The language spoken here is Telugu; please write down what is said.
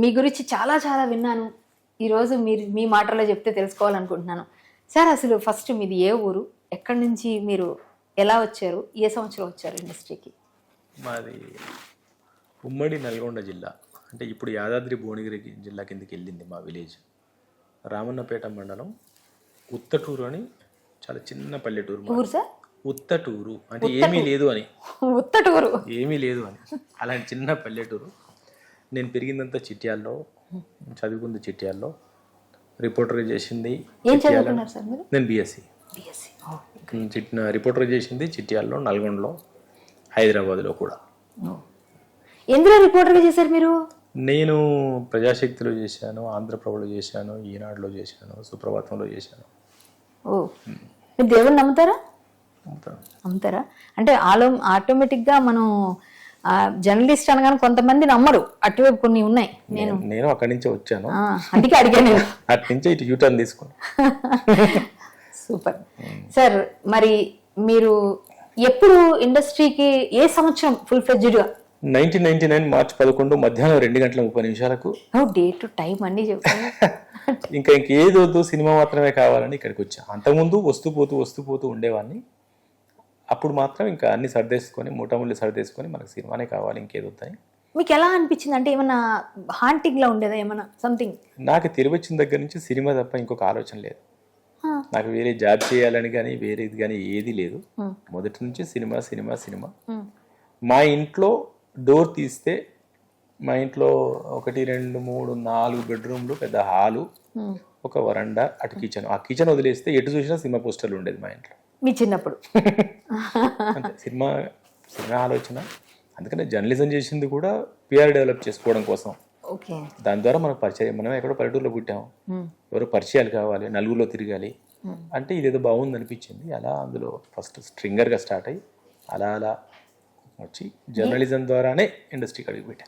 మీ గురించి చాలా చాలా విన్నాను. ఈరోజు మీరు మీ మాటల్లో చెప్తే తెలుసుకోవాలనుకుంటున్నాను. సార్ అసలు ఫస్ట్ మీది ఏ ఊరు, ఎక్కడి నుంచి మీరు ఎలా వచ్చారు, ఏ సంవత్సరం వచ్చారు ఇండస్ట్రీకి? మాది ఉమ్మడి నల్గొండ జిల్లా, అంటే ఇప్పుడు యాదాద్రి భువనగిరి జిల్లా కిందకి వెళ్ళింది మా విలేజ్. రామన్నపేట మండలం ఉత్తటూరు అని చాలా చిన్న పల్లెటూరు. ఊరు సార్? ఉత్తటూరు అంటే ఏమీ లేదు అని. ఉత్తటూరు ఏమీ లేదు అని, అలాంటి చిన్న పల్లెటూరు. నేను పెరిగిందంతా చిట్యాల్లో, చదువుకుంది చిట్యాల్లో, రిపోర్టర్ చేసింది. ఏం చదువుకున్నారు సార్ మీరు? నేను బీఎస్సీ. రిపోర్టర్ చేసింది చిట్యాల్లో, నల్గొండలో, హైదరాబాద్లో కూడా. ఎందులో రిపోర్టర్గా చేశారు మీరు? నేను ప్రజాశక్తిలో చేశాను, ఆంధ్రప్రభలో చేశాను, ఈనాడులో చేశాను, సుప్రభాతంలో చేశాను. ఓ, మీరు దేవుని నమ్ముతారా? నమ్ముతారా? అంటే ఆటోమేటిక్గా మనం జర్నలిస్ట్ అనగానే కొంతమంది నమ్మరు, అటువైపు కొన్ని ఉన్నాయి. నేను అక్కడి నుంచే వచ్చాను, అందుకే అడిగాను. అటు నుంచే ఇటు యూటర్న్ తీసుకున్నాను. Super sir. మరి మీరు ఎప్పుడు ఇండస్ట్రీకి, ఏ సంవత్సరం ఫుల్ ఫ్లెడ్జ్డ్గా? 1999 మార్చి 11 మధ్యాహ్నం 2:30 డేట్ టైం అన్నీ చెప్తాను. ఇంకేది వద్దు, సినిమా మాత్రమే కావాలని ఇక్కడికి వచ్చా. అంతకుముందు వస్తూ పోతూ ఉండేవాడిని. అప్పుడు మాత్రం ఇంకా అన్ని సర్దేసుకొని, మూటముళ్ళు సర్దేసుకొని, మనకు సినిమానే కావాలి, ఇంకేది వద్దని. మీకు ఎలా అనిపించింది? అంటే ఏమన్నా హాంటింగ్లా ఉండేదా ఏమన్నా సంథింగ్? నాకు తెలివచ్చిన దగ్గర నుంచి సినిమా తప్ప ఇంకొక ఆలోచన లేదు. నాకు వేరే జాబ్ చేయాలని కానీ వేరేది కానీ ఏది లేదు. మొదటి నుంచి సినిమా సినిమా సినిమా. మా ఇంట్లో డోర్ తీస్తే మా ఇంట్లో 1, 2, 3, 4 బెడ్రూమ్లు, పెద్ద హాలు, ఒక వరండా, అటు కిచెన్. ఆ కిచెన్ వదిలేస్తే ఎటు చూసినా సినిమా పోస్టర్లు ఉండేది మా ఇంట్లో. మీ చిన్నప్పుడు అంటే సినిమా ఆలోచన. అందుకనే జర్నలిజం చేసింది కూడా పిఆర్ డెవలప్ చేసుకోవడం కోసం. దాని ద్వారా మనకు పరిచయం. మనం ఎక్కడో పల్లెటూరులో పుట్టాము, ఎవరో పరిచయాలు కావాలి, నలుగురిలో తిరగాలి అంటే ఇదేదో బాగుంది అనిపించింది. అలా అందులో ఫస్ట్ స్ట్రింగర్గా స్టార్ట్ అయ్యి అలా వచ్చి జర్నలిజం ద్వారానే ఇండస్ట్రీకి అడుగు పెట్టాను.